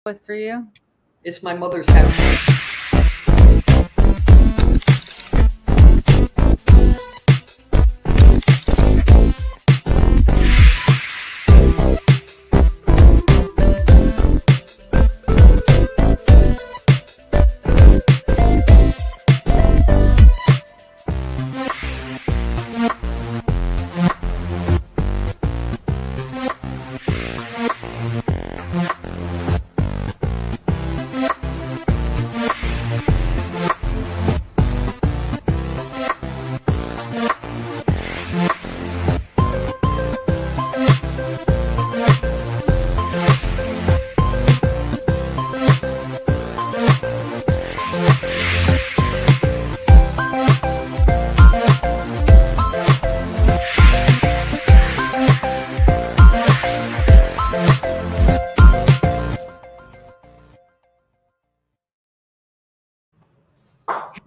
Was for you? It's my mother's house.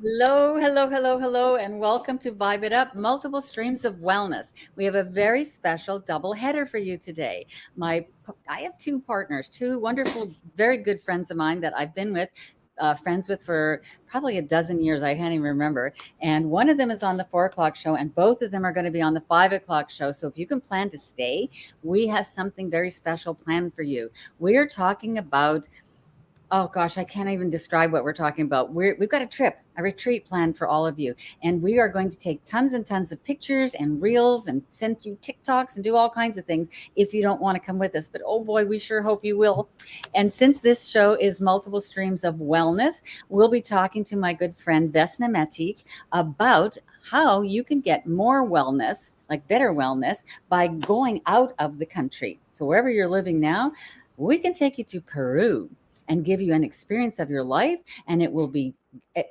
Hello, hello, hello, hello, and welcome to Vibe It Up, multiple streams of wellness. We have a very special double header for you today. I have two partners, two wonderful, very good friends of mine that I've been with. Friends with for probably a dozen years. I can't even remember. And one of them is on the 4 o'clock show, and both of them are going to be on the 5 o'clock show. So if you can plan to stay, we have something very special planned for you. We're talking about, oh gosh, I can't even describe what we're talking about. We've got a retreat planned for all of you. And we are going to take tons and tons of pictures and reels and send you TikToks and do all kinds of things if you don't want to come with us. But oh boy, we sure hope you will. And since this show is multiple streams of wellness, we'll be talking to my good friend Vesna Matic about how you can get more wellness, like better wellness, by going out of the country. So wherever you're living now, we can take you to Peru and give you an experience of your life, and it will be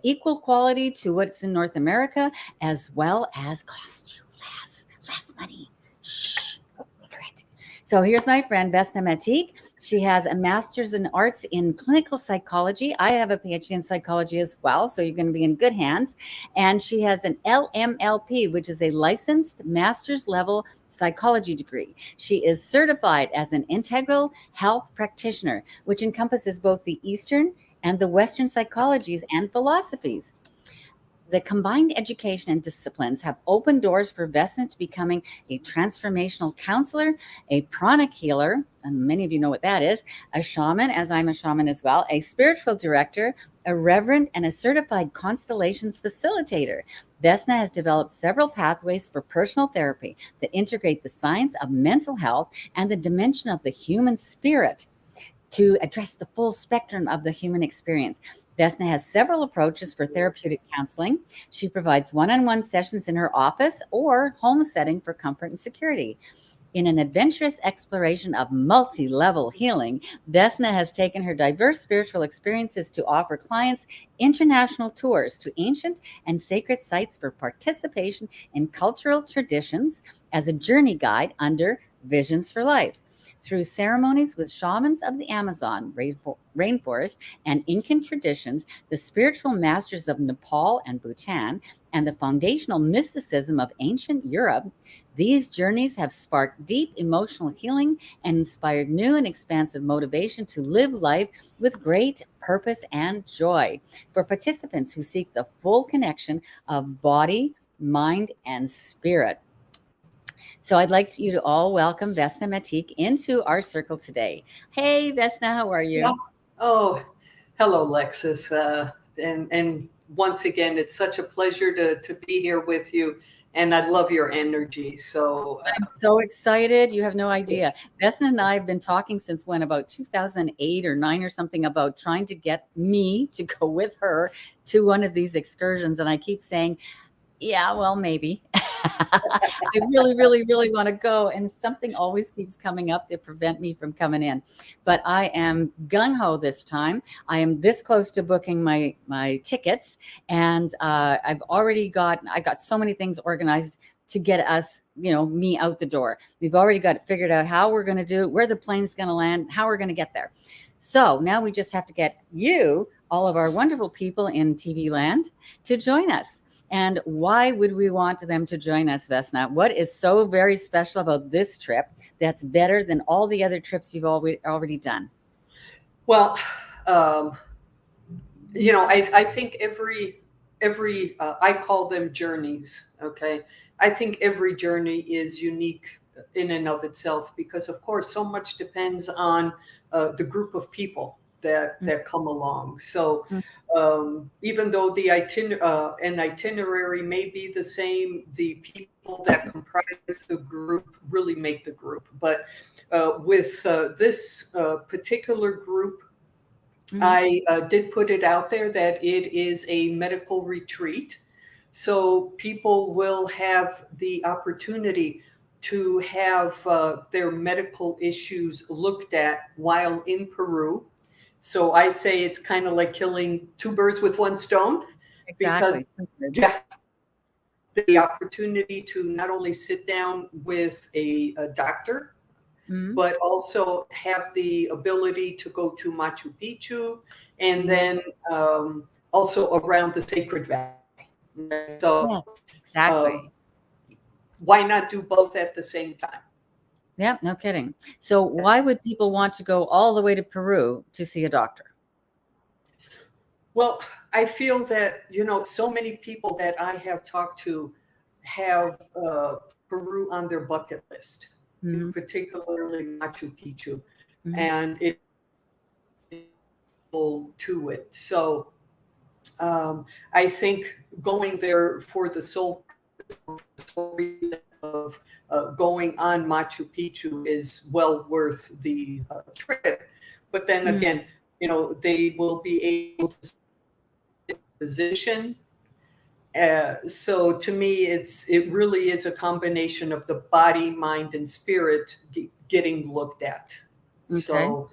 equal quality to what's in North America, as well as cost you less money. Shh, secret. So here's my friend Vesna Matic. She has a master's in arts in clinical psychology. I have a PhD in psychology as well, so you're going to be in good hands. And she has an LMLP, which is a licensed master's level psychology degree. She is certified as an integral health practitioner, which encompasses both the Eastern and the Western psychologies and philosophies. The combined education and disciplines have opened doors for Vesna to becoming a transformational counselor, a pranic healer, and many of you know what that is, a shaman, as I'm a shaman as well, a spiritual director, a reverend, and a certified constellations facilitator. Vesna has developed several pathways for personal therapy that integrate the science of mental health and the dimension of the human spirit to address the full spectrum of the human experience. Vesna has several approaches for therapeutic counseling. She provides one-on-one sessions in her office or home setting for comfort and security. In an adventurous exploration of multi-level healing, Vesna has taken her diverse spiritual experiences to offer clients international tours to ancient and sacred sites for participation in cultural traditions as a journey guide under Visions for Life. Through ceremonies with shamans of the Amazon rainforest and Incan traditions, the spiritual masters of Nepal and Bhutan, and the foundational mysticism of ancient Europe, these journeys have sparked deep emotional healing and inspired new and expansive motivation to live life with great purpose and joy. For participants who seek the full connection of body, mind, and spirit. So I'd like you to all welcome Vesna Matic into our circle today. Hey, Vesna, how are you? Oh, hello, Lexus. And once again, it's such a pleasure to be here with you. And I love your energy. So I'm so excited. You have no idea. Vesna and I have been talking since when, about 2008 or 9 or something, about trying to get me to go with her to one of these excursions. And I keep saying, yeah, well, maybe. I really, really, really want to go. And something always keeps coming up to prevent me from coming in. But I am gung-ho this time. I am this close to booking my tickets. And I got so many things organized to get us, me out the door. We've already got it figured out how we're going to do it, where the plane's going to land, how we're going to get there. So now we just have to get you, all of our wonderful people in TV land, to join us. And why would we want them to join us, Vesna? What is so very special about this trip that's better than all the other trips you've already done? Well, um, I think every I call them journeys. Okay, I think every journey is unique in and of itself because, of course, so much depends on the group of people that come along. So Mhm. even though an itinerary may be the same, the people that comprise the group really make the group. But with this particular group, Mhm. I did put it out there that it is a medical retreat. So people will have the opportunity to have their medical issues looked at while in Peru. So I say it's kind of like killing two birds with one stone Exactly. because, yeah, the opportunity to not only sit down with a doctor, Mhm. but also have the ability to go to Machu Picchu and Mhm. then also around the Sacred Valley. So Yes, exactly. um, why not do both at the same time? Yeah, no kidding. So why would people want to go all the way to Peru to see a doctor? Well, I feel that, so many people that I have talked to have Peru on their bucket list, Mhm. particularly Machu Picchu, Mhm. and it's to it. So I think going there for the sole reason of going on Machu Picchu is well worth the trip. But then Mhm. again, they will be able to see the physician. So to me, it really is a combination of the body, mind, and spirit getting looked at. Okay. So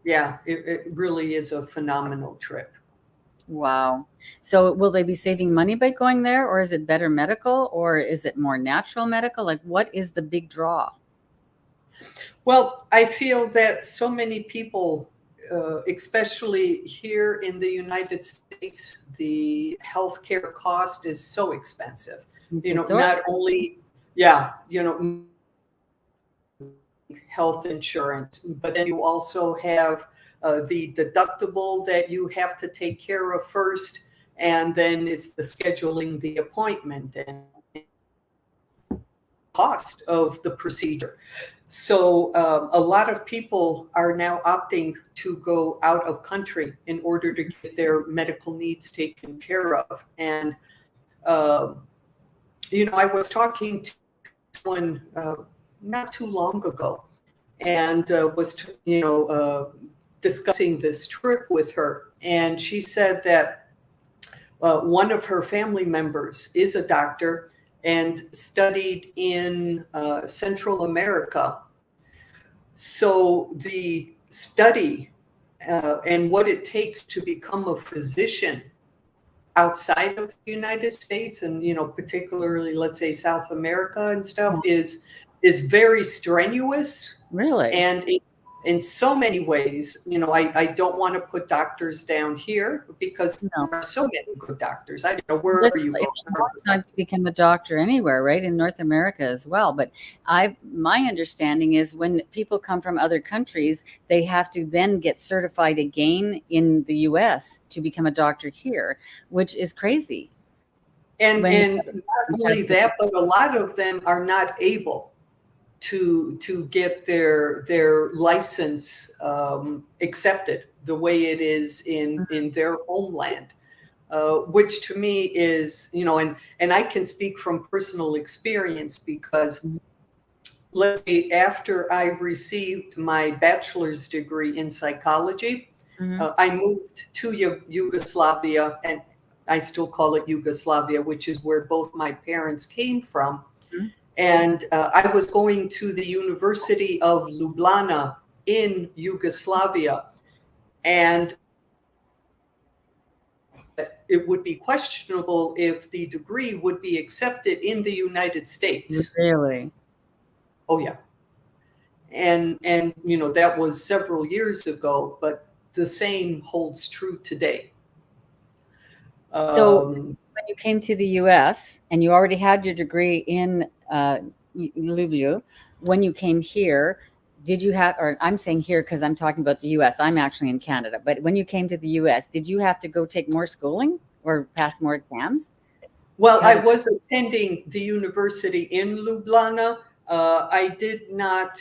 yeah, it really is a phenomenal trip. Wow. So will they be saving money by going there, or is it better medical, or is it more natural medical? Like, what is the big draw? Well, I feel that so many people, especially here in the United States, the healthcare cost is so expensive. It's exorbitant. Not only, yeah, health insurance, but then you also have the deductible that you have to take care of first, and then it's the scheduling the appointment and cost of the procedure. So a lot of people are now opting to go out of country in order to get their medical needs taken care of. And uh, I was talking to someone not too long ago, and was discussing this trip with her, and she said that one of her family members is a doctor and studied in Central America. So the study and what it takes to become a physician outside of the United States, and particularly, let's say, South America and stuff, is very strenuous, Really? and in so many ways, I don't want to put doctors down here because No. there are so many good doctors. I don't know wherever Listen, you it's go. a long time to become a doctor anywhere, right? In North America as well. But my understanding is when people come from other countries, they have to then get certified again in the US to become a doctor here, which is crazy. When And not only that, but a lot of them are not able to get their license accepted the way it is in their homeland, which to me is, and I can speak from personal experience because, let's say, after I received my bachelor's degree in psychology, Mhm. I moved to Yugoslavia, and I still call it Yugoslavia, which is where both my parents came from. Mhm. And I was going to the University of Ljubljana in Yugoslavia, and it would be questionable if the degree would be accepted in the United States. Really? Oh yeah, and that was several years ago, but the same holds true today. So Um, when you came to the US and you already had your degree in Lviv, when you came here, did you have, or I'm saying here because I'm talking about the US, I'm actually in Canada, but when you came to the US, did you have to go take more schooling or pass more exams? Well, I was attending the university in Ljubljana. I did not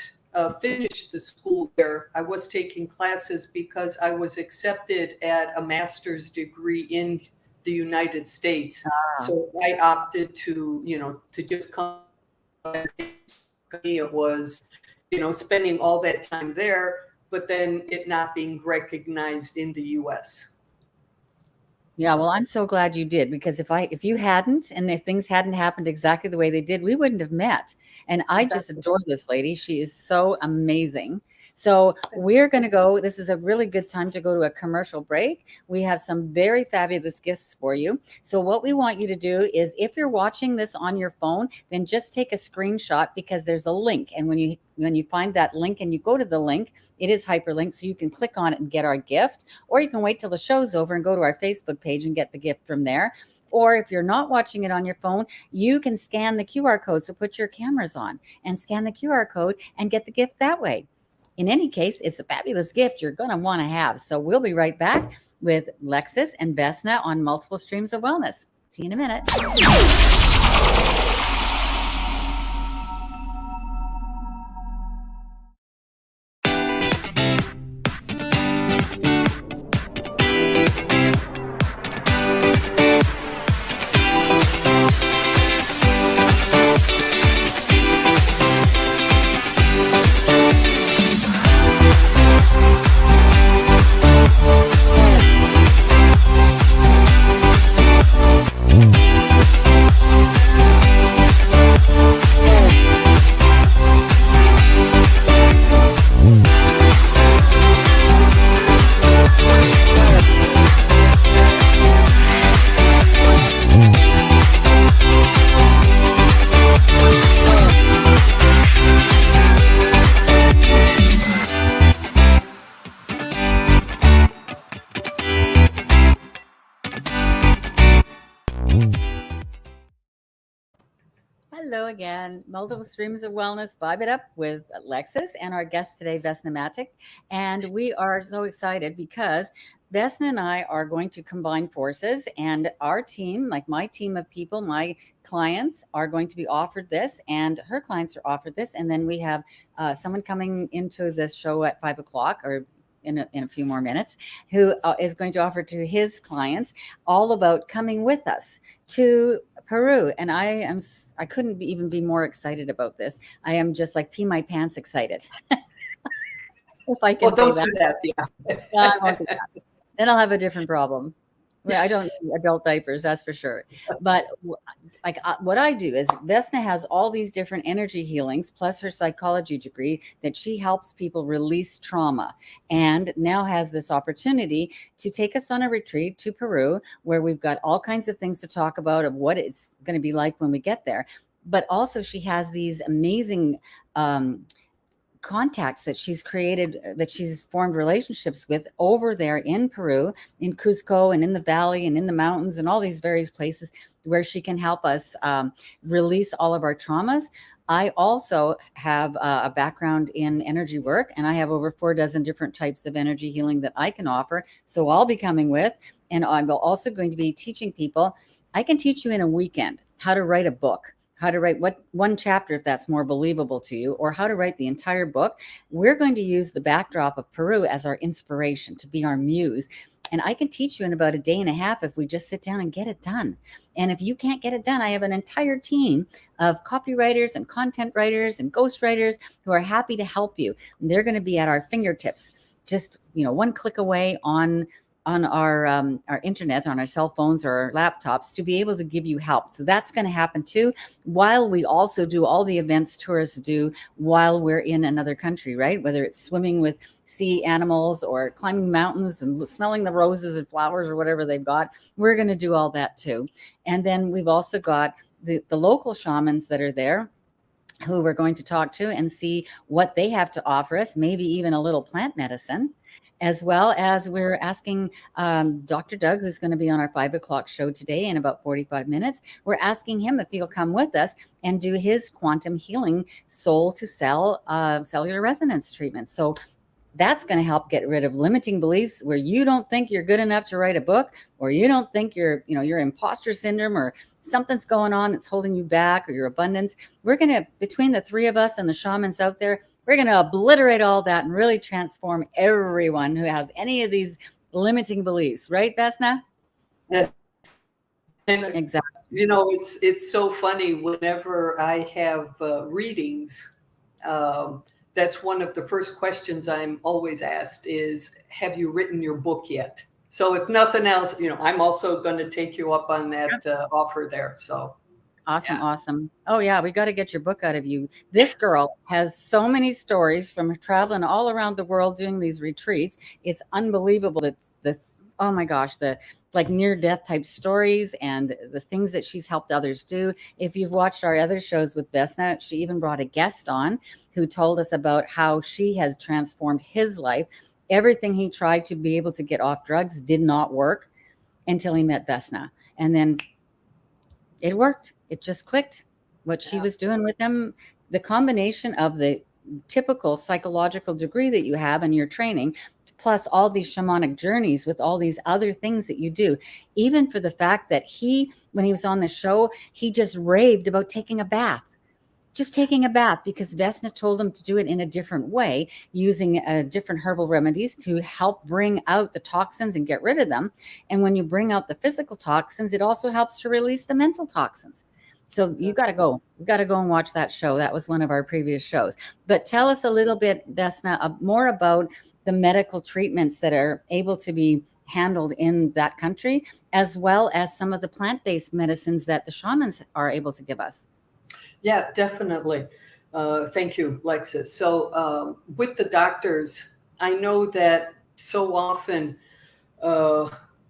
finish the school there. I was taking classes because I was accepted at a master's degree in the United States. So I opted to just come. It was, spending all that time there, but then it not being recognized in the US. Yeah, well, I'm so glad you did, because if you hadn't, and if things hadn't happened exactly the way they did, we wouldn't have met. And I just adore this lady. She is so amazing. So we're going to go. This is a really good time to go to a commercial break. We have some very fabulous gifts for you. So what we want you to do is, if you're watching this on your phone, then just take a screenshot, because there's a link. And when you find that link and you go to the link, it is hyperlinked, so you can click on it and get our gift, or you can wait till the show's over and go to our Facebook page and get the gift from there. Or if you're not watching it on your phone, you can scan the QR code. So put your cameras on and scan the QR code and get the gift that way. In any case, it's a fabulous gift you're going to want to have. So we'll be right back with Lexus and Vesna on Multiple Streams of Wellness. See you in a minute. Hello again. Multiple Streams of Wellness. Vibe it up with Lexus and our guest today, Vesna Matic. And we are so excited because Vesna and I are going to combine forces, and our team, like my team of people, my clients, are going to be offered this, and her clients are offered this. And then we have someone coming into this show at 5 o'clock, or in a few more minutes, who is going to offer to his clients all about coming with us to Peru. And I couldn't even be more excited about this. I am just like pee my pants excited. If I can Well, don't say do that. that. No, I won't do that. Then I'll have a different problem. Well, I don't need adult diapers, that's for sure. But what I do is, Vesna has all these different energy healings, plus her psychology degree, that she helps people release trauma, and now has this opportunity to take us on a retreat to Peru, where we've got all kinds of things to talk about of what it's going to be like when we get there. But also she has these amazing contacts that she's created, that she's formed relationships with over there in Peru, in Cusco, and in the valley, and in the mountains, and all these various places where she can help us release all of our traumas. I also have a background in energy work, and I have over 4 dozen different types of energy healing that I can offer. So I'll be coming with, and I'm also going to be teaching people. I can teach you in a weekend how to write a book, how to write one chapter, if that's more believable to you, or how to write the entire book. We're going to use the backdrop of Peru as our inspiration, to be our muse. And I can teach you in about a day and a half if we just sit down and get it done. And if you can't get it done, I have an entire team of copywriters and content writers and ghostwriters who are happy to help you. And they're going to be at our fingertips, just one click away on our internet, on our cell phones or our laptops, to be able to give you help. So that's going to happen too, while we also do all the events tourists do while we're in another country, right? Whether it's swimming with sea animals or climbing mountains and smelling the roses and flowers or whatever they've got, we're going to do all that too. And then we've also got the local shamans that are there, who we're going to talk to and see what they have to offer us, maybe even a little plant medicine. as well as we're asking Dr. Doug, who's going to be on our 5 o'clock show today in about 45 minutes. We're asking him if he'll come with us and do his quantum healing soul to cell cellular resonance treatment. So that's going to help get rid of limiting beliefs where you don't think you're good enough to write a book, or you don't think you're imposter syndrome, or something's going on that's holding you back, or your abundance. We're going to, between the three of us and the shamans out there, we're going to obliterate all that and really transform everyone who has any of these limiting beliefs. Right, Vesna? Yes. And, exactly. It's so funny whenever I have readings. That's one of the first questions I'm always asked is, have you written your book yet? So if nothing else, I'm also going to take you up on that offer there. So awesome. Yeah. Awesome. Oh yeah, we got to get your book out of you. This girl has so many stories from traveling all around the world doing these retreats. It's unbelievable that oh my gosh, the like near death type stories and the things that she's helped others do. If you've watched our other shows with Vesna, she even brought a guest on who told us about how she has transformed his life. Everything he tried to be able to get off drugs did not work until he met Vesna. And then it worked. It just clicked what she was doing with him. The combination of the typical psychological degree that you have in your training, plus all these shamanic journeys with all these other things that you do, even for the fact that when he was on the show, he just raved about taking a bath. Just taking a bath, because Vesna told him to do it in a different way, using different herbal remedies to help bring out the toxins and get rid of them. And when you bring out the physical toxins, it also helps to release the mental toxins. So you got to go. You got to go and watch that show. That was one of our previous shows. But tell us a little bit, Vesna, more about the medical treatments that are able to be handled in that country, as well as some of the plant-based medicines that the shamans are able to give us. Yeah, definitely. Thank you, Lexis. So with the doctors, I know that so often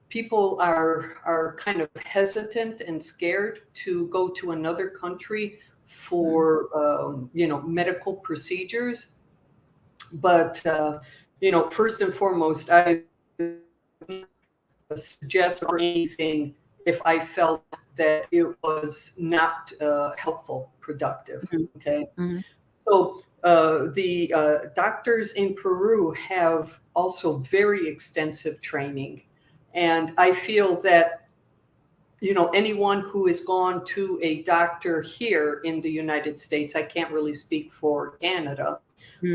people are kind of hesitant and scared to go to another country for medical procedures. But first and foremost, I suggest for anything if I felt that it was not helpful, productive. Okay. Mm-hmm. So the doctors in Peru have also very extensive training. And I feel that, anyone who has gone to a doctor here in the United States, I can't really speak for Canada,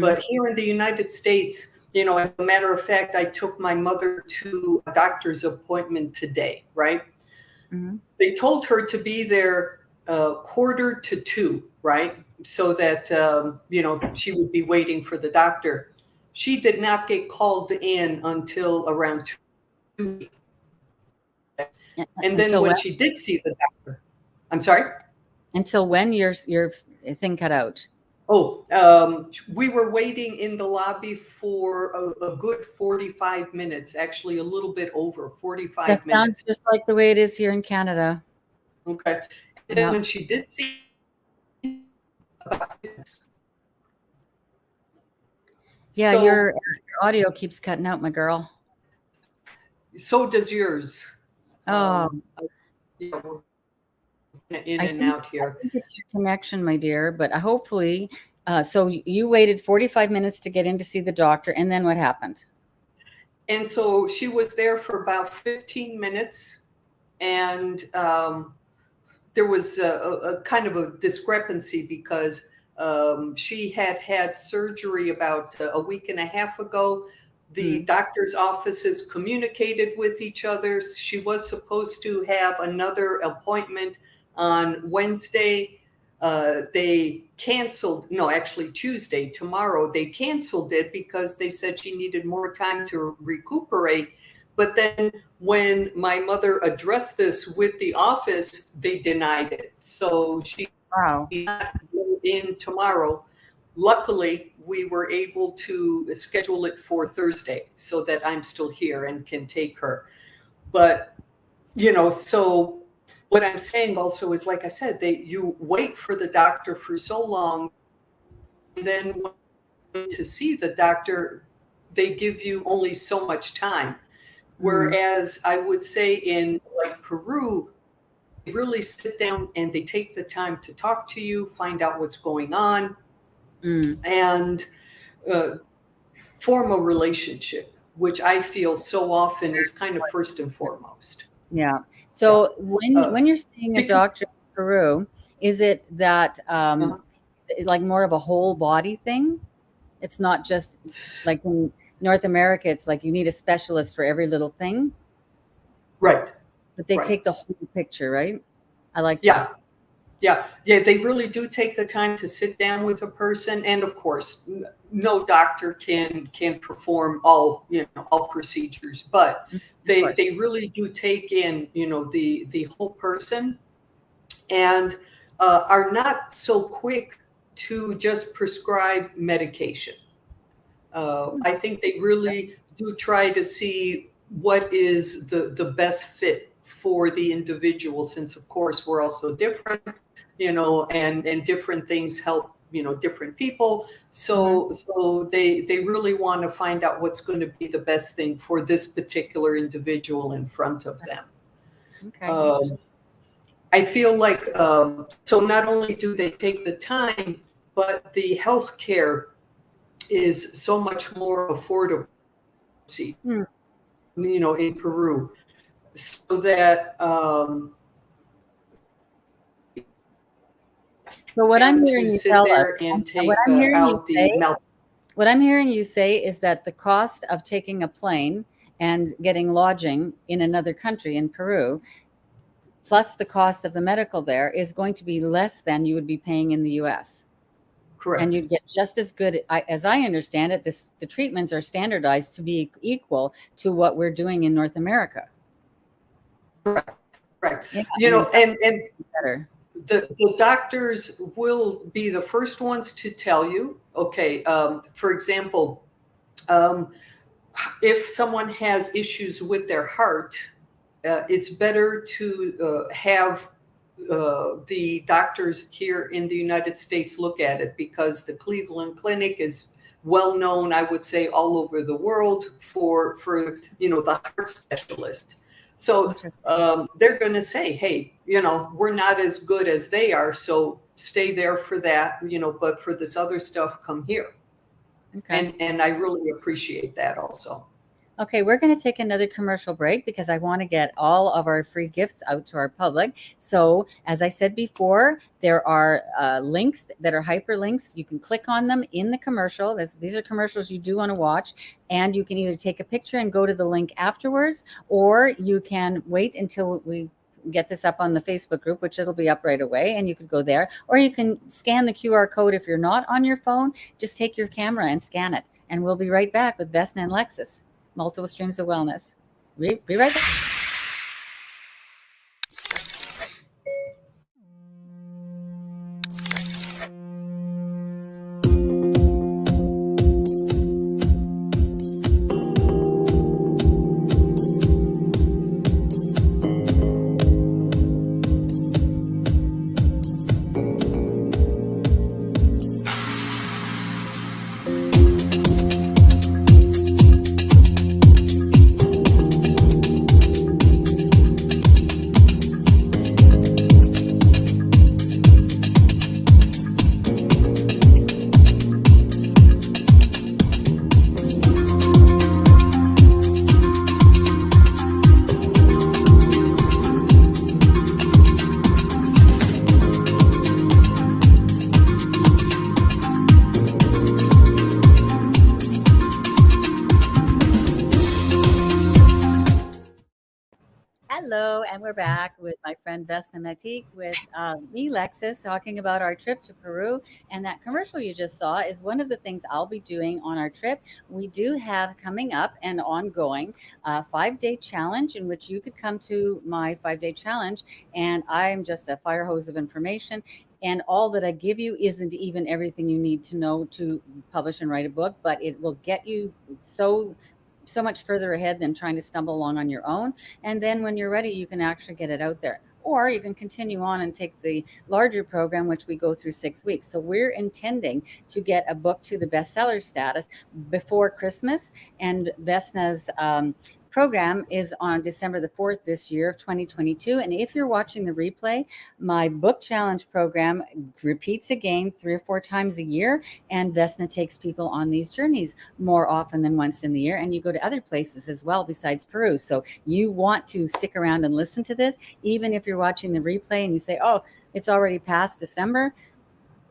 but here in the United States, as a matter of fact, I took my mother to a doctor's appointment today, right? Mm-hmm. They told her to be there 1:45, right? So that, she would be waiting for the doctor. She did not get called in until around 2. And then when she did see the doctor, I'm sorry? Until when your thing cut out? Oh, we were waiting in the lobby for a good 45 minutes, actually a little bit over 45 minutes. That sounds just like the way it is here in Canada. Okay. And then when she did see about 5 minutes. Yeah, so, your audio keeps cutting out, my girl. So does yours. Oh. Yeah, we're in and out here. I think it's your connection, my dear, but hopefully, so you waited 45 minutes to get in to see the doctor, and then what happened? And so she was there for about 15 minutes, and there was a kind of a discrepancy because she had surgery about a week and a half ago. The doctor's offices communicated with each other. She was supposed to have another appointment on Wednesday. They canceled, no, actually Tuesday, tomorrow. They canceled it because they said she needed more time to recuperate. But then when my mother addressed this with the office, they denied it. So she got in tomorrow. Luckily, we were able to schedule it for Thursday so that I'm still here and can take her. But, so what I'm saying also is, like I said, you wait for the doctor for so long, and then to see the doctor, they give you only so much time. Whereas I would say in like Peru, they really sit down and they take the time to talk to you, find out what's going on, and uh, form a relationship, which I feel so often is kind of first and foremost. Yeah. Yeah. So when you're seeing a Because doctor in Peru, is it that uh, like more of a whole body thing? It's not just like in North America, it's like you need a specialist for every little thing, right, but they right, take the whole picture, right? I like that. yeah. Yeah, they really do take the time to sit down with a person, and of course, no doctor can perform all procedures, but Of they course. really do take in the whole person, and are not so quick to just prescribe medication. I think they really do try to see what is the best fit for the individual, since of course we're also different, and different things help, different people. Mhm. So they really want to find out what's going to be the best thing for this particular individual in front of them. Okay, Um, interesting. I feel like so not only do they take the time, but the healthcare is so much more affordable, Hmm. in Peru, so that So what I'm and to hearing you sit tell there us, and what take I'm hearing you out the say, is that the cost of taking a plane and getting lodging in another country in Peru, plus the cost of the medical there, is going to be less than you would be paying in the US. And correct, you'd get just as good, as I understand it, the treatments are standardized to be equal to what we're doing in North America. correct, correct. Yeah, I mean, some And better. the doctors will be the first ones to tell you, okay, for example, um, if someone has issues with their heart, it's better to have the doctors here in the United States look at it, because the Cleveland Clinic is well known, I would say, all over the world for the heart specialist. So Interesting. they're going to say, hey, we're not as good as they are, so stay there for that, but for this other stuff, come here. Okay. And I really appreciate that also. Okay, we're going to take another commercial break because I want to get all of our free gifts out to our public. So, as I said before, there are links that are hyperlinks. You can click on them in the commercial. These are commercials you do want to watch, and you can either take a picture and go to the link afterwards, or you can wait until we get this up on the Facebook group, which it'll be up right away, and you could go there, or you can scan the QR code if you're not on your phone. Just take your camera and scan it, and we'll be right back with Vesna and Lexus. Multiple streams of wellness. Be right back. Hello, and we're back with my friend Vesna Matic with me, Lexus, talking about our trip to Peru. And that commercial you just saw is one of the things I'll be doing on our trip. We do have coming up and ongoing a 5-day challenge in which you could come to my 5-day challenge. And I'm just a fire hose of information. And all that I give you isn't even everything you need to know to publish and write a book, but it will get you so much further ahead than trying to stumble along on your own. And then when you're ready, you can actually get it out there. or you can continue on and take the larger program, which we go through 6 weeks. So we're intending to get a book to the bestseller status before Christmas, and Vesna's program is on December the 4th this year of 2022. And if you're watching the replay, my book challenge program repeats again 3 or 4 times a year, and Vesna takes people on these journeys more often than once in the year, and you go to other places as well besides Peru. So you want to stick around and listen to this, even if you're watching the replay and you say, oh, it's already past December,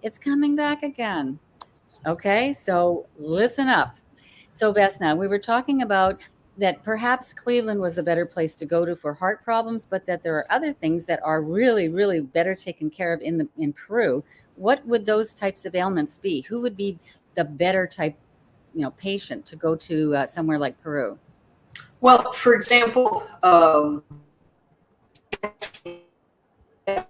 it's coming back again. Okay, so listen up. So Vesna, we were talking about that perhaps Cleveland was a better place to go to for heart problems, but that there are other things that are really, really better taken care of in Peru. What would those types of ailments be? Who would be the better type, patient to go to somewhere like Peru? Well, for example, Oh, even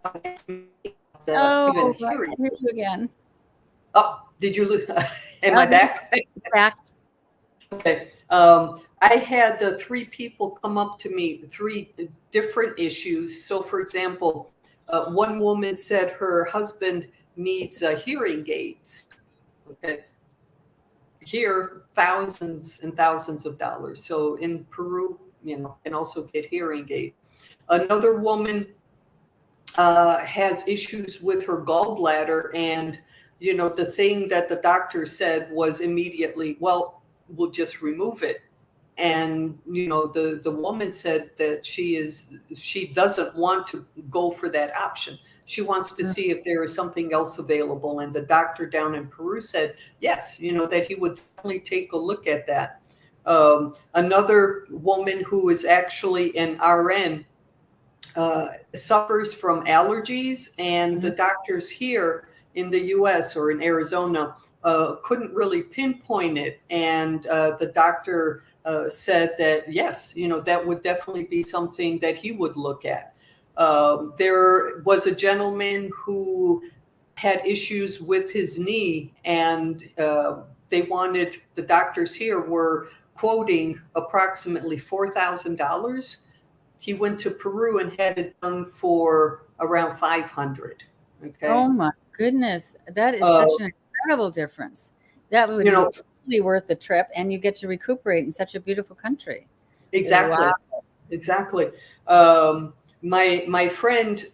I hearing. hear you again. Oh, did you lose? Am Oh, I back? back. Okay. I had 3 people come up to me, 3 different issues. So, for example, one woman said her husband needs hearing aids. Okay. Here, thousands and thousands of dollars. So in Peru, can also get hearing aids. Another woman has issues with her gallbladder, and the thing that the doctor said was immediately, well, we'll just remove it. And the woman said that she doesn't want to go for that option. She wants to see if there is something else available. And the doctor down in Peru said yes, that he would definitely take a look at that. Another woman who is actually an RN suffers from allergies, and the doctors here in the US or in Arizona couldn't really pinpoint it. And the doctor said that, yes, that would definitely be something that he would look at. There was a gentleman who had issues with his knee, and the doctors here were quoting approximately $4,000. He went to Peru and had it done for around 500. Okay. Oh my goodness, that is such an incredible difference. That would be totally worth the trip, and you get to recuperate in such a beautiful country. Exactly. Wow. Exactly. My friend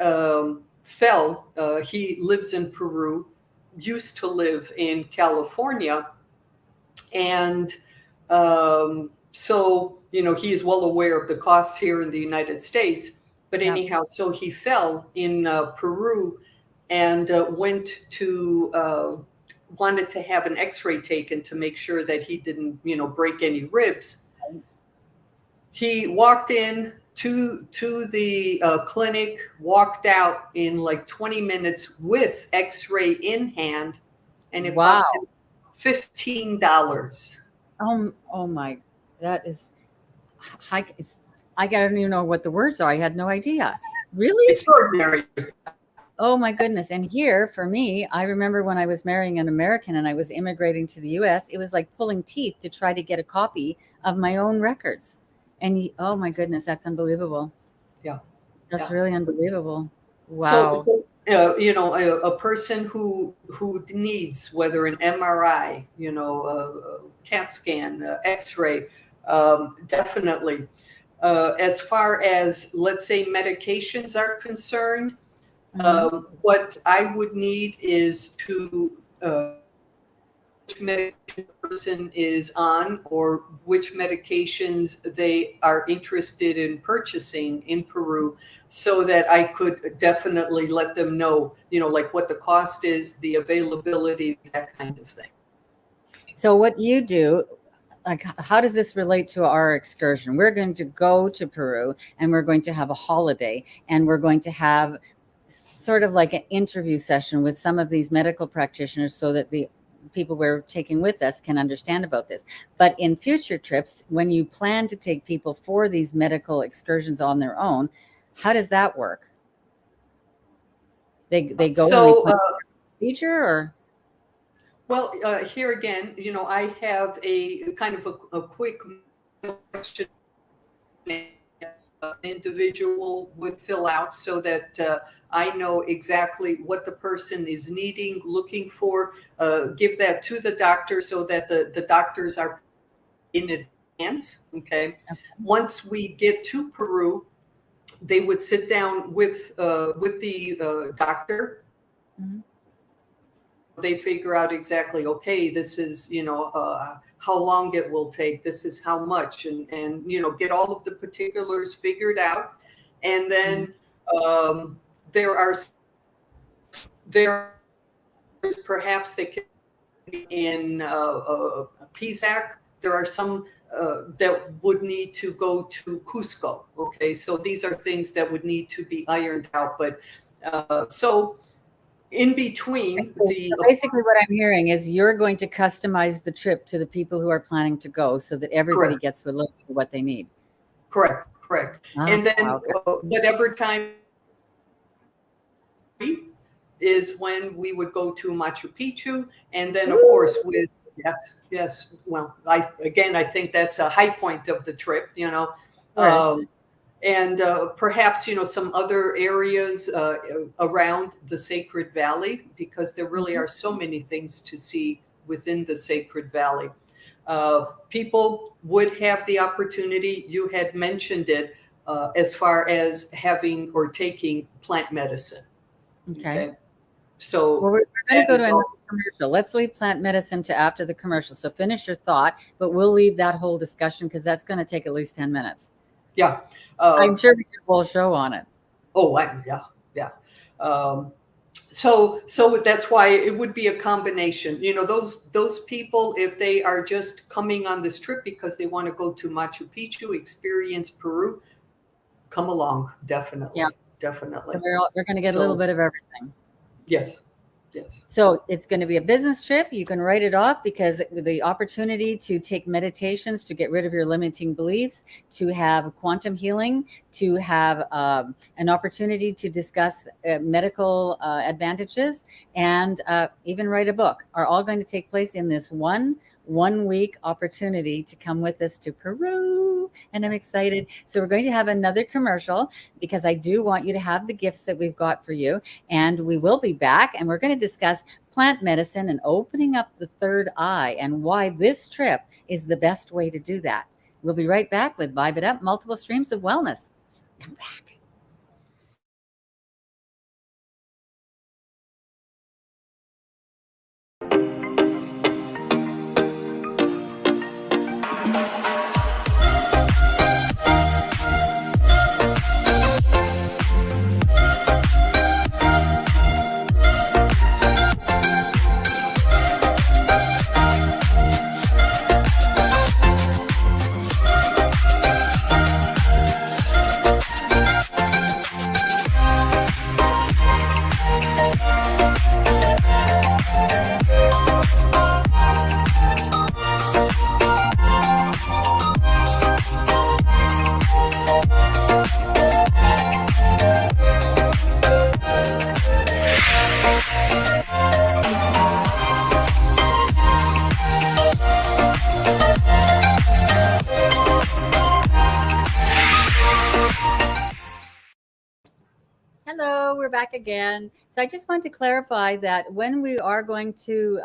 fell. He lives in Peru, used to live in California, and so he is well aware of the costs here in the United States. But anyhow, so he fell in Peru and wanted to have an X-ray taken to make sure that he didn't break any ribs. He walked in to the clinic, walked out in like 20 minutes with X-ray in hand, and it cost him $15. Oh my, that is high. I don't even know what the words are. I had no idea. Really? Extraordinary. Oh my goodness. And here for me, I remember when I was marrying an American and I was immigrating to the US, it was like pulling teeth to try to get a copy of my own records. And oh my goodness, that's unbelievable. Yeah. That's really unbelievable. Wow. So a person who needs, whether an MRI, a CAT scan, X-ray, definitely. As far as, let's say, medications are concerned, what I would need is to which medication the person is on, or which medications they are interested in purchasing in Peru, so that I could definitely let them know, like what the cost is, the availability, that kind of thing. So what you do, like, how does this relate to our excursion? We're going to go to Peru and we're going to have a holiday, and we're going to have sort of like an interview session with some of these medical practitioners so that the people we're taking with us can understand about this. But in future trips, when you plan to take people for these medical excursions on their own, how does that work? They go So, and they procedure, or? well, here again, I have a kind of a quick question individual would fill out so that I know exactly what the person is needing, looking for, give that to the doctor so that the doctors are in advance. Okay. Once we get to Peru, they would sit down with the doctor. Mhm. They figure out exactly, okay, this is, how long it will take. This is how much, and get all of the particulars figured out. And then there are perhaps they can be in PSAC. There are some that would need to go to Cusco. Okay, so these are things that would need to be ironed out. But so in between So the basically what I'm hearing is you're going to customize the trip to the people who are planning to go so that everybody correct, gets to look at what they need. correct. And then Okay. whatever time is when we would go to Machu Picchu, and then of course with yes. Well, I think that's a high point of the trip. And perhaps some other areas around the Sacred Valley, because there really are so many things to see within the Sacred Valley. People would have the opportunity, you had mentioned it, as far as having or taking plant medicine. Okay. So well, we're going to go to another commercial. Let's leave plant medicine to after the commercial. So finish your thought, but we'll leave that whole discussion because that's going to take at least 10 minutes. Yeah. I'm sure we could do a whole show on it. Oh, yeah. So that's why it would be a combination. Those people, if they are just coming on this trip because they want to go to Machu Picchu, experience Peru, come along. Definitely. Yeah. Definitely. So we're going to get a little bit of everything. Yes. So it's going to be a business trip. You can write it off because the opportunity to take meditations, to get rid of your limiting beliefs, to have quantum healing, to have an opportunity to discuss medical advantages, and even write a book are all going to take place in this one week opportunity to come with us to Peru. And I'm excited. So we're going to have another commercial because I do want you to have the gifts that we've got for you. And we will be back and we're going to discuss plant medicine and opening up the third eye and why this trip is the best way to do that. We'll be right back with Vibe It Up, multiple streams of wellness. Come back. Hello, we're back again. So I just want to clarify that when we are going to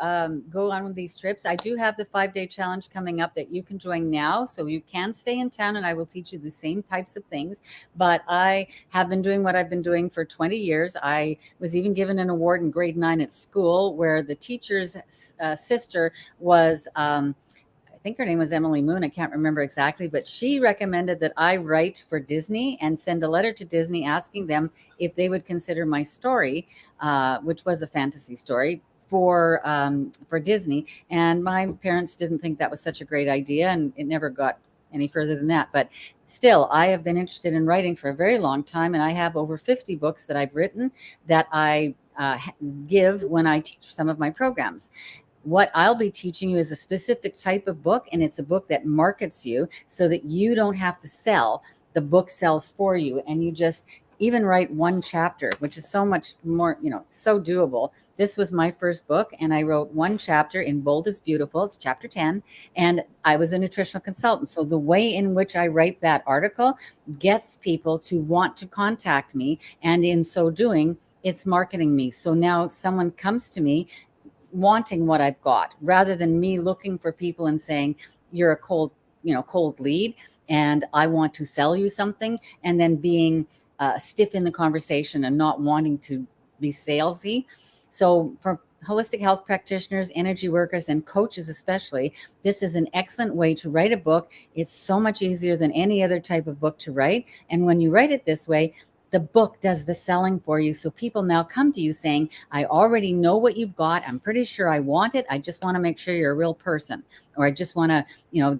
go on with these trips, I do have the 5-day challenge coming up that you can join now. So you can stay in town and I will teach you the same types of things. But I have been doing what I've been doing for 20 years. I was even given an award in grade 9 at school where the teacher's sister was I think her name was Emily Moon. I can't remember exactly, but she recommended that I write for Disney and send a letter to Disney asking them if they would consider my story, which was a fantasy story, for Disney. And my parents didn't think that was such a great idea, and it never got any further than that. But still, I have been interested in writing for a very long time, and I have over 50 books that I've written that I give when I teach some of my programs. What I'll be teaching you is a specific type of book, and it's a book that markets you so that you don't have to sell. The book sells for you, and you just even write one chapter, which is so much more, so doable. This was my first book, and I wrote one chapter in Bold is Beautiful. It's chapter 10, and I was a nutritional consultant. So the way in which I write that article gets people to want to contact me, and in so doing, it's marketing me. So now someone comes to me wanting what I've got, rather than me looking for people and saying, you're a cold lead, and I want to sell you something, and then being stiff in the conversation and not wanting to be salesy. So for holistic health practitioners, energy workers, and coaches especially, this is an excellent way to write a book. It's so much easier than any other type of book to write. And when you write it this way, the book does the selling for you. So people now come to you saying, I already know what you've got. I'm pretty sure I want it. I just want to make sure you're a real person. Or I just want to,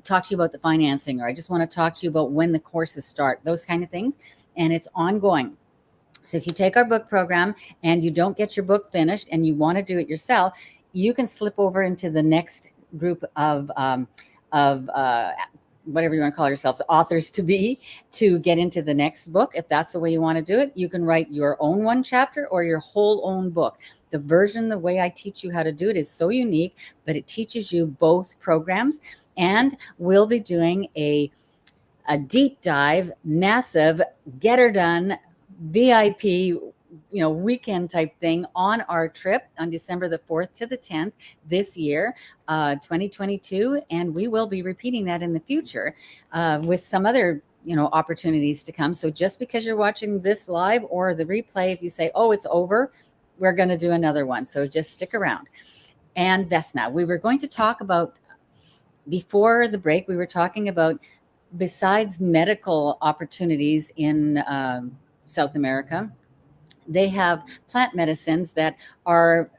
talk to you about the financing, or I just want to talk to you about when the courses start, those kind of things. And it's ongoing. So if you take our book program and you don't get your book finished and you want to do it yourself, you can slip over into the next group of whatever you want to call yourselves, authors to be, to get into the next book. If that's the way you want to do it, you can write your own one chapter or your whole own book. The version, the way I teach you how to do it, is so unique, but it teaches you both programs. And we'll be doing a deep dive, massive, get her done, VIP, weekend type thing on our trip on December the 4th to the 10th this year, 2022. And we will be repeating that in the future with some other, opportunities to come. So just because you're watching this live or the replay, if you say, oh, it's over, we're going to do another one. So just stick around. And Vesna, we were going to talk about, before the break, we were talking about, besides medical opportunities in South America, they have plant medicines that are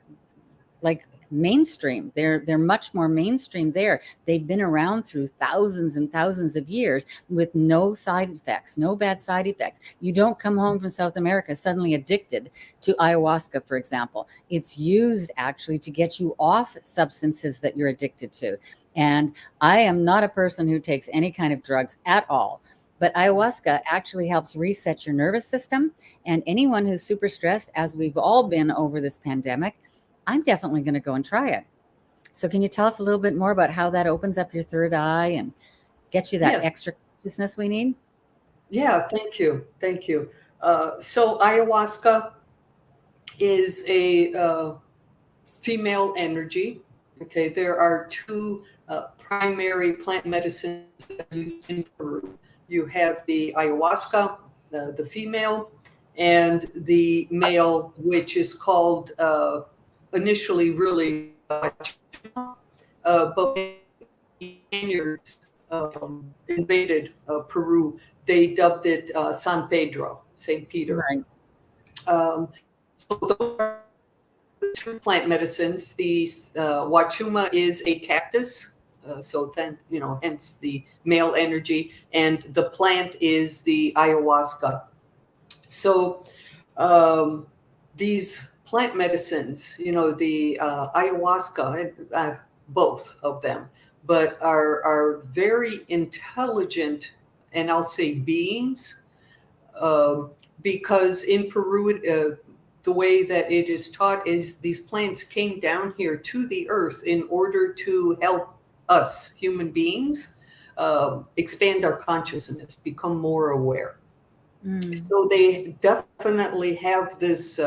like mainstream. They're much more mainstream there. They've been around through thousands and thousands of years with no side effects, no bad side effects. You don't come home from South America suddenly addicted to ayahuasca, for example. It's used actually to get you off substances that you're addicted to. And I am not a person who takes any kind of drugs at all. But ayahuasca actually helps reset your nervous system. And anyone who's super stressed, as we've all been over this pandemic, I'm definitely going to go and try it. So can you tell us a little bit more about how that opens up your third eye and gets you that Yes. extra consciousness we need? Yeah, thank you. Thank you. So ayahuasca is a female energy. Okay, there are two primary plant medicines that are used in Peru. You have the ayahuasca, the female, and the male, which is called initially really but when the Spaniards invaded Peru, they dubbed it San Pedro, St. Peter. Right. So those are two plant medicines. The Wachuma is a cactus, so then, hence the male energy, and the plant is the ayahuasca. So these plant medicines, the ayahuasca, both of them, but are very intelligent, and I'll say beings, because in Peru, the way that it is taught is these plants came down here to the earth in order to help us human beings expand our consciousness, become more aware. So they definitely have this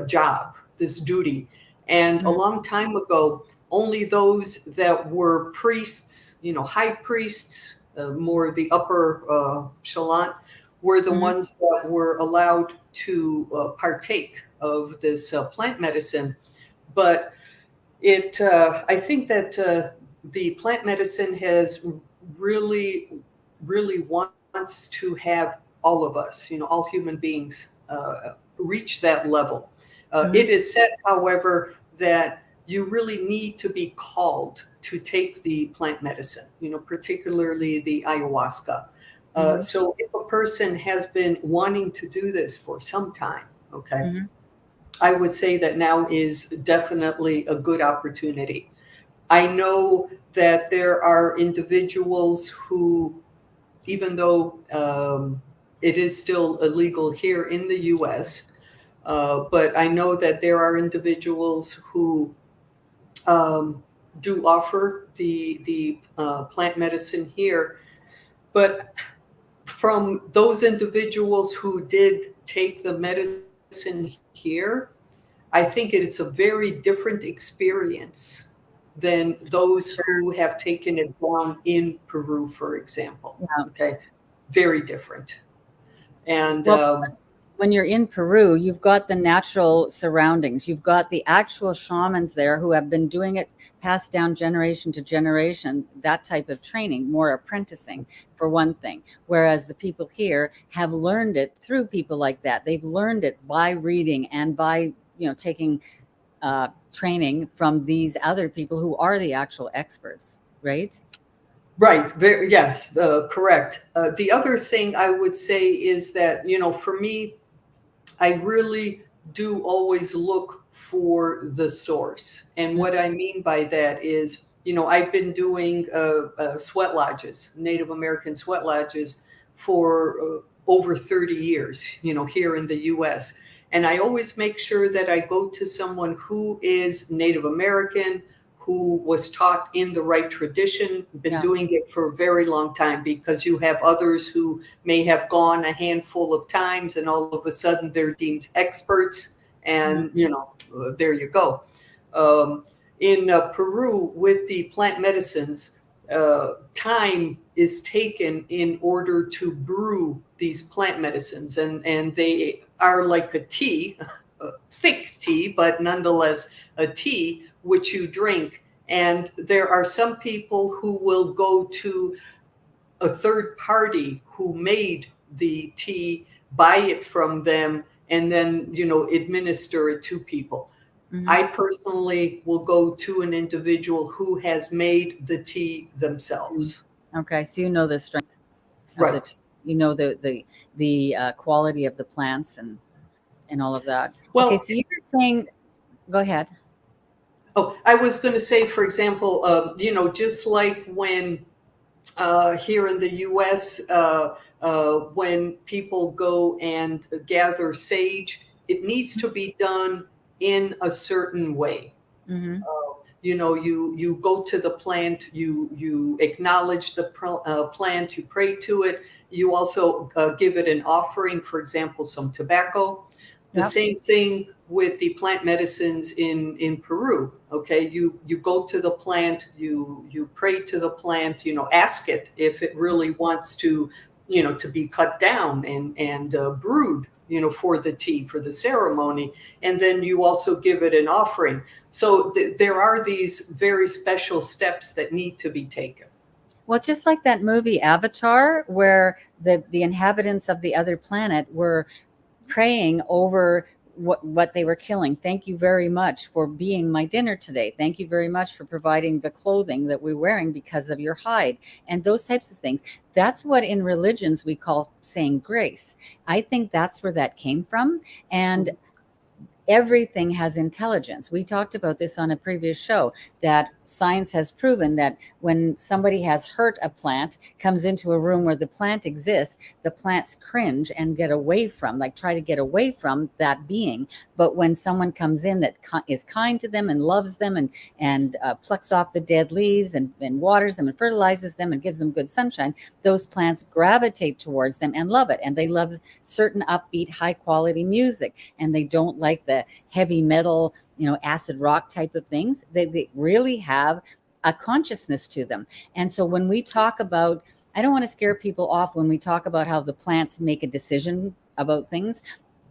job, this duty. And a long time ago, only those that were priests, high priests, more the upper echelon, were the ones that were allowed to partake of this plant medicine. But I think that the plant medicine has really, really wants to have all of us, all human beings, reach that level. It is said, however, that you really need to be called to take the plant medicine, particularly the ayahuasca. So if a person has been wanting to do this for some time, okay, I would say that now is definitely a good opportunity. I know that there are individuals who, even though it is still illegal here in the U.S. But I know that there are individuals who do offer the plant medicine here. But from those individuals who did take the medicine here, I think it's a very different experience than those who have taken it down in Peru, for example. Yeah. Okay, very different. And Well, when you're in Peru, you've got the natural surroundings. You've got the actual shamans there who have been doing it passed down generation to generation, that type of training, more apprenticing for one thing. Whereas the people here have learned it through people like that. They've learned it by reading and by, taking training from these other people who are the actual experts, right? right, yes, correct. The other thing I would say is that, for me, I really do always look for the source. And what I mean by that is, I've been doing sweat lodges, Native American sweat lodges, for over 30 years, here in the US. And I always make sure that I go to someone who is Native American, who was taught in the right tradition, been doing it for a very long time, because you have others who may have gone a handful of times and all of a sudden they're deemed experts. And, there you go. In Peru, with the plant medicines, time is taken in order to brew these plant medicines. And they are like a tea, a thick tea, but nonetheless a tea, which you drink. And there are some people who will go to a third party who made the tea, buy it from them, and then, administer it to people. Mm-hmm. I personally will go to an individual who has made the tea themselves. Okay, so you know the strength of right. the tea. You know the quality of the plants and all of that. Well, okay, so you were saying, go ahead. Oh, I was going to say, for example, just like when here in the U.S., when people go and gather sage, it needs to be done in a certain way. Mm-hmm. You go to the plant, you acknowledge the plant, you pray to it. You also give it an offering, for example, some tobacco. The same thing with the plant medicines in Peru. Okay, you go to the plant, you pray to the plant, ask it if it really wants to, to be cut down and brewed, for the tea, for the ceremony, and then you also give it an offering. So there are these very special steps that need to be taken. Well, just like that movie Avatar, where the inhabitants of the other planet were praying over what they were killing. Thank you very much for being my dinner today. Thank you very much for providing the clothing that we're wearing because of your hide, and those types of things. That's what in religions we call saying grace. I think that's where that came from. And everything has intelligence. We talked about this on a previous show, that science has proven that when somebody has hurt a plant, comes into a room where the plant exists, the plants cringe and get away from, try to get away from that being. But when someone comes in that is kind to them and loves them and plucks off the dead leaves and waters them and fertilizes them and gives them good sunshine, those plants gravitate towards them and love it. And they love certain upbeat, high quality music, and they don't like the heavy metal, acid rock type of things. They really have a consciousness to them. And so when we talk about, I don't want to scare people off when we talk about how the plants make a decision about things.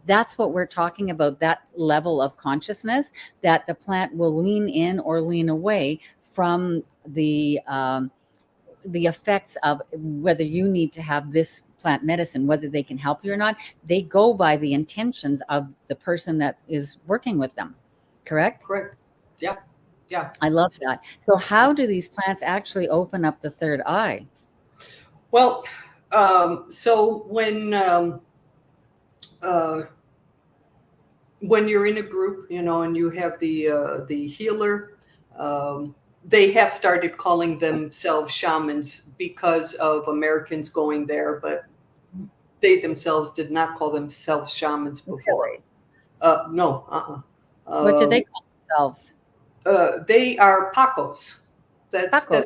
That's what we're talking about, that level of consciousness, that the plant will lean in or lean away from the effects of whether you need to have this plant medicine, whether they can help you or not. They go by the intentions of the person that is working with them. Correct? Correct. Yeah. Yeah. I love that. So how do these plants actually open up the third eye? Well, so when you're in a group, and you have the healer, they have started calling themselves shamans because of Americans going there, but they themselves did not call themselves shamans before. Really? No. What do they call themselves? They are Pacos. That's Paco.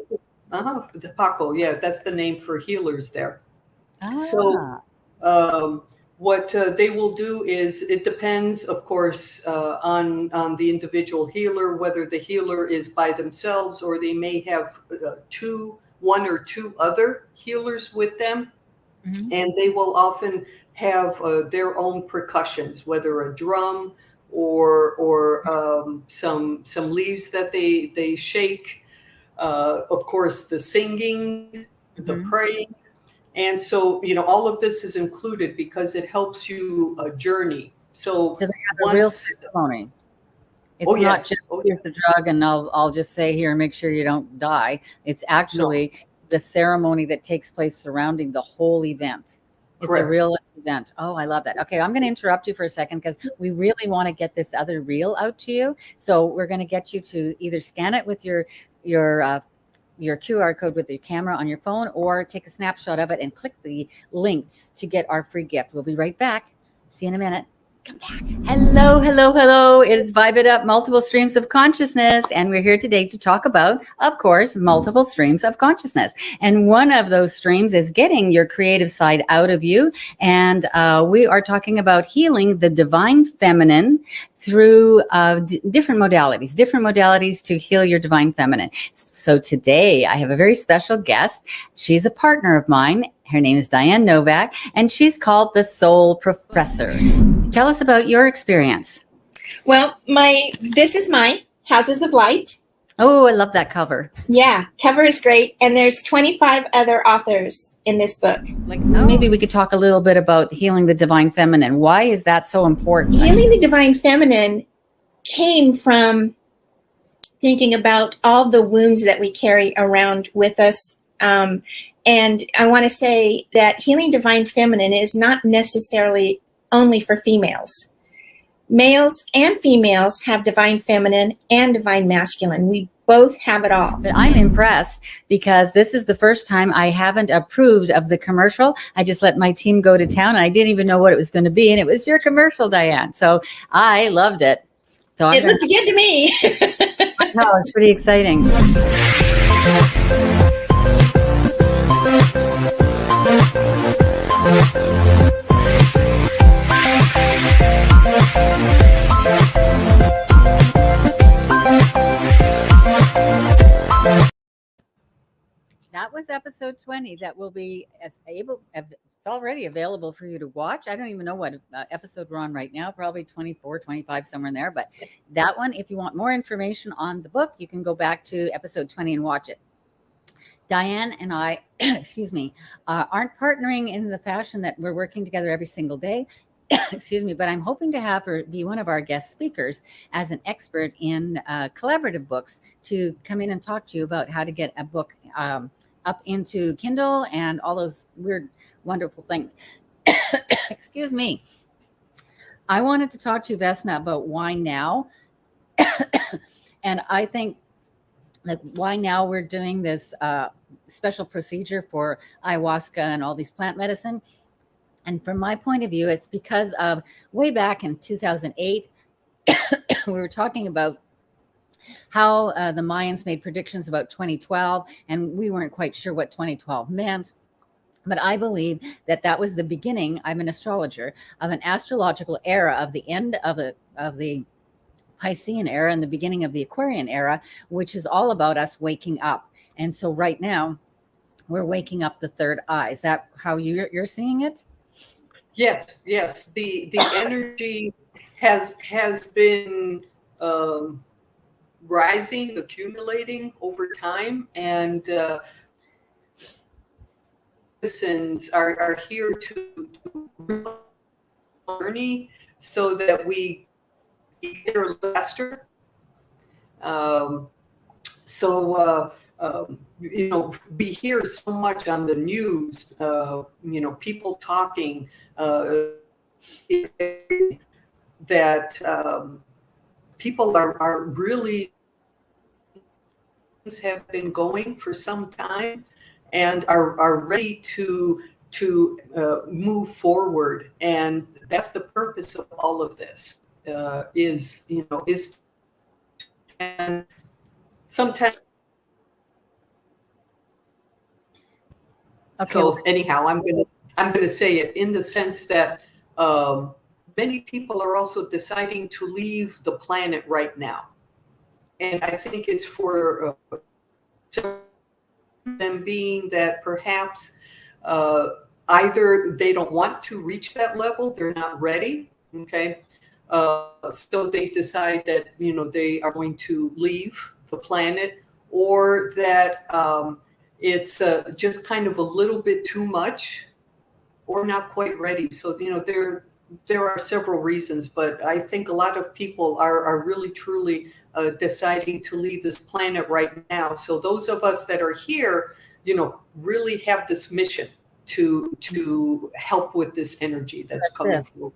the Paco. Yeah, that's the name for healers there. So Ah, what they will do is, it depends, of course, on the individual healer, whether the healer is by themselves or they may have one or two other healers with them, mhm. and they will often have their own percussions, whether a drum or some leaves that they shake. Of course, the singing, the Mhm. praying. And so, all of this is included because it helps you journey. So So they have a real once, ceremony. oh It's not yes, just oh here's the drug and I'll just say here and make sure you don't die. It's no, actually the ceremony that takes place surrounding the whole event. It's a correct. real event. Oh, I love that. Okay, I'm going to interrupt you for a second because we really want to get this other reel out to you. So we're going to get you to either scan it with your your QR code with your camera on your phone, or take a snapshot of it and click the links to get our free gift. We'll be right back. See you in a minute. Come back. Hello, hello, hello. It is Vibe It Up, multiple streams of consciousness. And we're here today to talk about, of course, multiple streams of consciousness. And one of those streams is getting your creative side out of you. And we are talking about healing the divine feminine through different modalities to heal your divine feminine. So today I have a very special guest. She's a partner of mine. Her name is Diane Novak, and she's called the Soul Professor. Tell us about your experience. Well, this is mine, Houses of Light. Oh, I love that cover. Yeah, cover is great. And there's 25 other authors in this book. Maybe we could talk a little bit about healing the divine feminine. Why is that so important? Healing the divine feminine came from thinking about all the wounds that we carry around with us. And I want to say that healing divine feminine is not necessarily only for females. Males and females have divine feminine and divine masculine. We both have it all. But I'm impressed because this is the first time I haven't approved of the commercial. I just let my team go to town and I didn't even know what it was going to be. And it was your commercial, Diane. So I loved it. So It looked good to me. No, it's pretty exciting. That was episode 20 that will be it's already available for you to watch. I don't even know what episode we're on right now, probably 24, 25, somewhere in there. But that one, if you want more information on the book, you can go back to episode 20 and watch it. Diane and I, excuse me, aren't partnering in the fashion that we're working together every single day. Excuse me, but I'm hoping to have her be one of our guest speakers as an expert in collaborative books to come in and talk to you about how to get a book up into Kindle and all those weird, wonderful things. Excuse me. I wanted to talk to you, Vesna, about why now. And I think like why now we're doing this special procedure for ayahuasca and all these plant medicine. And from my point of view, it's because of way back in 2008, we were talking about how the Mayans made predictions about 2012, and we weren't quite sure what 2012 meant. But I believe that that was the beginning, I'm an astrologer, of an astrological era of the end of the Piscean era and the beginning of the Aquarian era, which is all about us waking up. And so right now, we're waking up the third eye. Is that how you're seeing it? Yes, yes. The energy has been rising, accumulating over time, and citizens are here to journey so that we get there faster. We hear so much on the news, people talking that people are really have been going for some time and are ready to to move forward. And that's the purpose of all of this, is and sometimes. Okay. So anyhow, I'm gonna say it in the sense that many people are also deciding to leave the planet right now, and I think it's for them being that perhaps either they don't want to reach that level, they're not ready. Okay, so they decide that they are going to leave the planet, or that it's just kind of a little bit too much, or not quite ready. So there are several reasons, but I think a lot of people are really truly deciding to leave this planet right now. So those of us that are here, really have this mission to help with this energy that's coming through.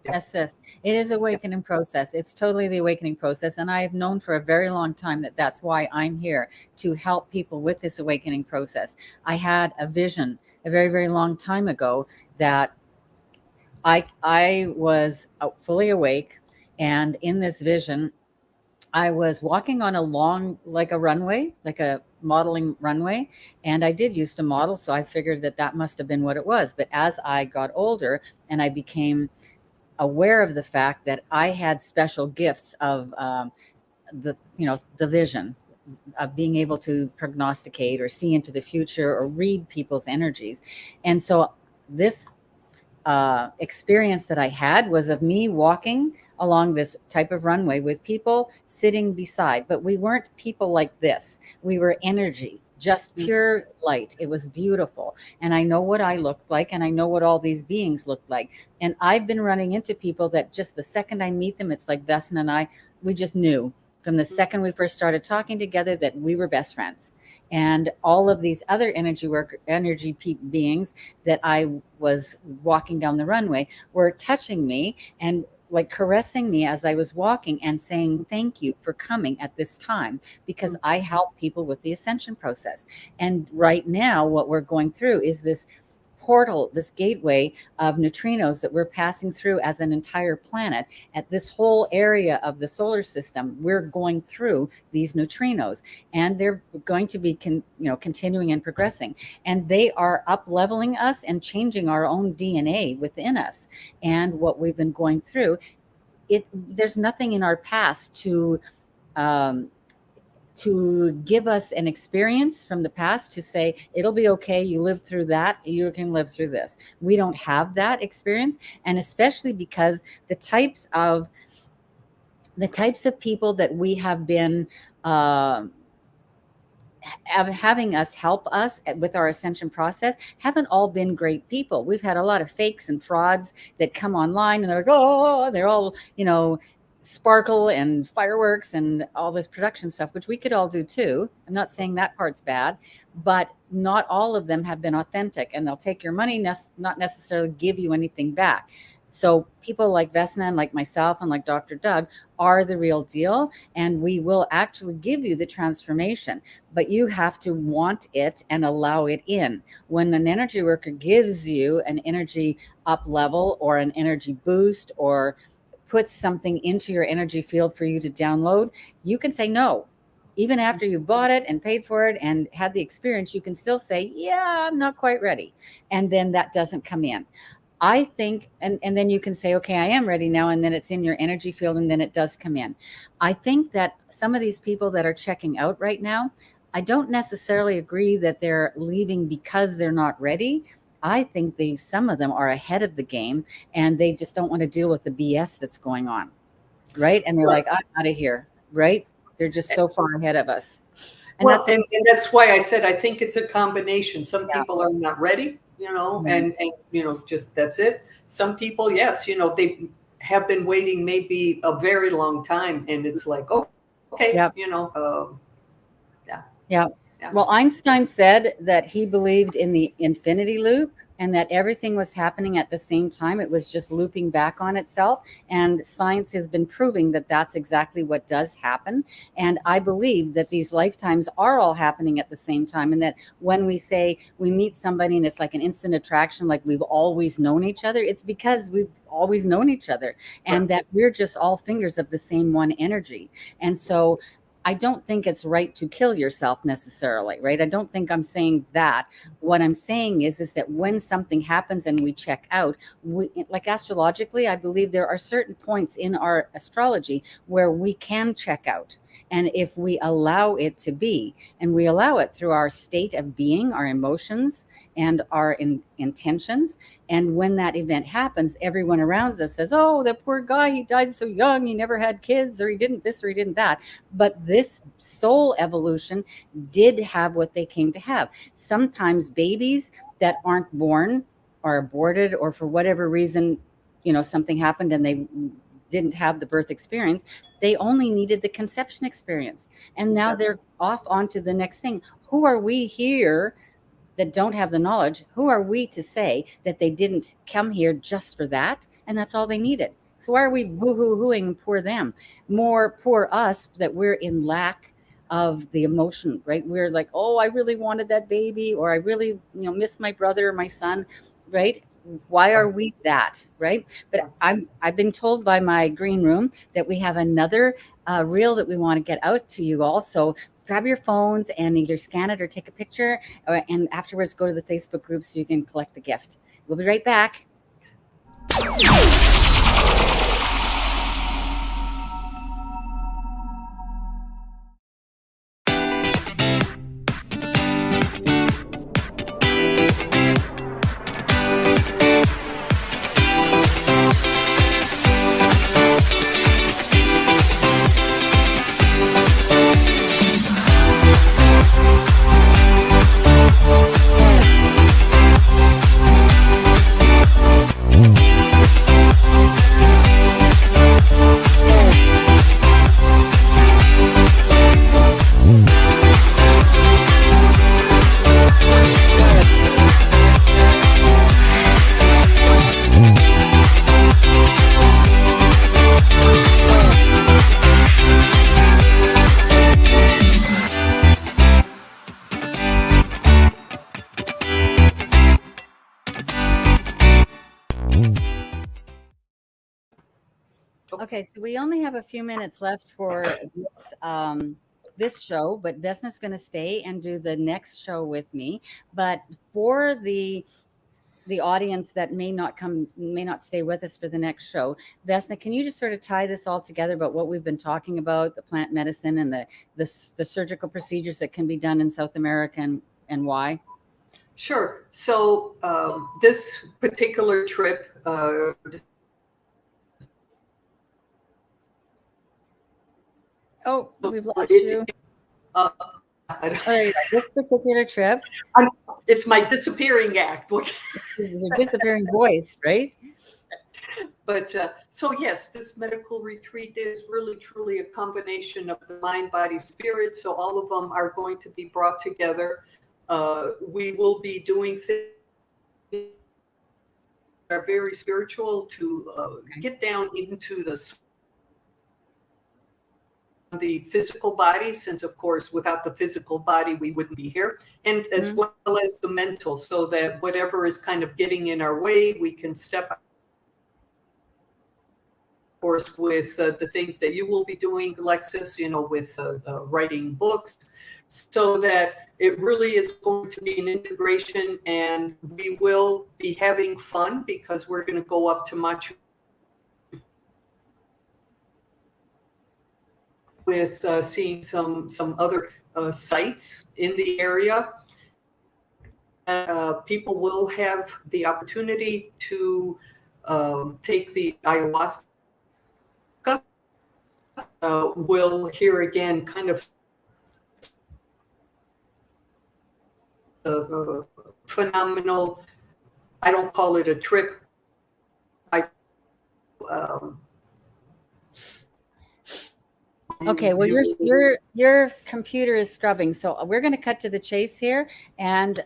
Yeah. Yes. It is awakening process. It's totally the awakening process. And I have known for a very long time that that's why I'm here, to help people with this awakening process. I had a vision a very, very long time ago that I was fully awake. And in this vision, I was walking on a long, like a runway, like a modeling runway. And I did used to model. So I figured that must have been what it was. But as I got older and I became aware of the fact that I had special gifts of the vision, of being able to prognosticate or see into the future or read people's energies. And so this experience that I had was of me walking along this type of runway with people sitting beside, but we weren't people like this. We were energy, just pure light. It was beautiful. And I know what I looked like, and I know what all these beings looked like. And I've been running into people that just the second I meet them, it's like Vesna and I, we just knew from the second we first started talking together that we were best friends. And all of these other beings that I was walking down the runway were touching me and like caressing me as I was walking and saying, thank you for coming at this time, because I help people with the ascension process. And right now, what we're going through is this portal, this gateway of neutrinos that we're passing through as an entire planet. At this whole area of the solar system, we're going through these neutrinos, and they're going to be continuing and progressing, and they are up leveling us and changing our own DNA within us. And what we've been going through, there's nothing in our past to give us an experience from the past to say, it'll be okay, you lived through that, you can live through this. We don't have that experience. And especially because the types of people that we have been having us help us with our ascension process haven't all been great people. We've had a lot of fakes and frauds that come online, and they're like, oh, they're all, sparkle and fireworks and all this production stuff, which we could all do too. I'm not saying that part's bad, but not all of them have been authentic, and they'll take your money, not necessarily give you anything back. So people like Vesna and like myself and like Dr. Doug are the real deal, and we will actually give you the transformation, but you have to want it and allow it in. When an energy worker gives you an energy up level or an energy boost or puts something into your energy field for you to download, you can say no. Even after you bought it and paid for it and had the experience, you can still say, yeah, I'm not quite ready. And then that doesn't come in. I think, and then you can say, okay, I am ready now. And then it's in your energy field, and then it does come in. I think that some of these people that are checking out right now, I don't necessarily agree that they're leaving because they're not ready. I think some of them are ahead of the game, and they just don't want to deal with the BS that's going on. Right. And they're like, I'm out of here. Right. They're just so far ahead of us. And that's why I said, I think it's a combination. Some people are not ready, and just that's it. Some people, yes, they have been waiting maybe a very long time, and it's like, oh, okay, Yeah. Well, Einstein said that he believed in the infinity loop and that everything was happening at the same time. It was just looping back on itself. And science has been proving that that's exactly what does happen. And I believe that these lifetimes are all happening at the same time. And that when we say we meet somebody and it's like an instant attraction, like we've always known each other, it's because we've always known each other, and that we're just all fingers of the same one energy. And so I don't think it's right to kill yourself necessarily, right? I don't think I'm saying that. What I'm saying is that when something happens and we check out, we, like astrologically, I believe there are certain points in our astrology where we can check out. And if we allow it to be, and we allow it through our state of being, our emotions, and our intentions. And when that event happens, everyone around us says, oh, that poor guy, he died so young, he never had kids, or he didn't this, or he didn't that. But this soul evolution did have what they came to have. Sometimes babies that aren't born are aborted, or for whatever reason, something happened and they didn't have the birth experience. They only needed the conception experience. And now they're off onto the next thing. Who are we here that don't have the knowledge? Who are we to say that they didn't come here just for that? And that's all they needed. So why are we boo-hoo-hooing poor them? More poor us that we're in lack of the emotion, right? We're like, oh, I really wanted that baby, or I really, miss my brother or my son, right? Why are we that, right? But I've been told by my green room that we have another reel that we want to get out to you all. So grab your phones and either scan it or take a picture, and afterwards go to the Facebook group so you can collect the gift. We'll be right back. Okay, so we only have a few minutes left for this show, but Vesna's going to stay and do the next show with me. But for the audience that may not stay with us for the next show, Vesna, can you just sort of tie this all together about what we've been talking about, the plant medicine and the surgical procedures that can be done in South America, and why? Sure. So this particular trip, oh, we've lost you. All right, this particular trip. It's my disappearing act. It's your disappearing voice, right? But so yes, this medical retreat is really truly a combination of the mind, body, spirit. So all of them are going to be brought together. We will be doing things that are very spiritual to get down into the physical body, since of course without the physical body we wouldn't be here, and as well as the mental, so that whatever is kind of getting in our way, we can step out. Of course, with the things that you will be doing, Alexis, with writing books, so that it really is going to be an integration, and we will be having fun because we're going to go up to Machu with seeing some other sites in the area. People will have the opportunity to take the ayahuasca. We'll hear again kind of phenomenal, I don't call it a trip. Okay, well, your computer is scrubbing, so we're going to cut to the chase here, and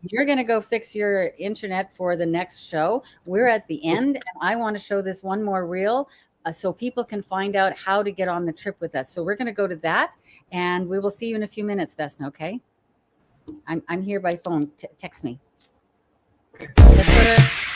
you're going to go fix your internet for the next show. We're at the end, and I want to show this one more reel so people can find out how to get on the trip with us. So we're going to go to that, and we will see you in a few minutes, Vesna. Okay, I'm here by phone. Text me. Let's go to